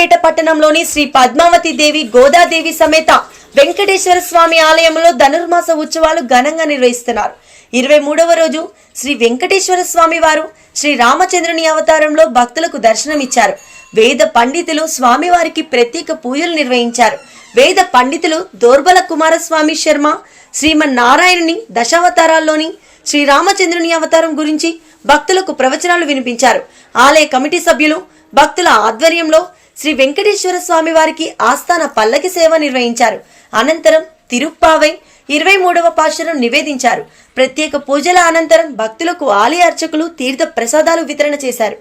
సూర్యాపేట పట్టణంలోని శ్రీ పద్మావతి దేవి గోదాదేవి సమేత వెంకటేశ్వర స్వామి ఆలయంలో ధనుర్మాస ఉత్సవాలు ఘనంగా నిర్వహిస్తున్నారు. 23వ రోజు శ్రీ వెంకటేశ్వర స్వామి వారు శ్రీ రామచంద్రుని అవతారంలో భక్తులకు దర్శనమిచ్చారు. వేద పండితులు స్వామివారికి ప్రత్యేక పూజలు నిర్వహించారు. వేద పండితులు దోర్బల కుమారస్వామి శర్మ శ్రీమన్నారాయణుని దశావతారాల్లోని శ్రీరామచంద్రుని అవతారం గురించి భక్తులకు ప్రవచనాలు వినిపించారు. ఆలయ కమిటీ సభ్యులు భక్తుల ఆధ్వర్యంలో శ్రీ వెంకటేశ్వర స్వామి వారికి ఆస్థాన పల్లకి సేవ నిర్వహించారు. అనంతరం తిరుప్పావై 23వ పాశురం నివేదించారు. ప్రత్యేక పూజల అనంతరం భక్తులకు ఆలయ అర్చకులు తీర్థ ప్రసాదాలు వితరణ చేశారు.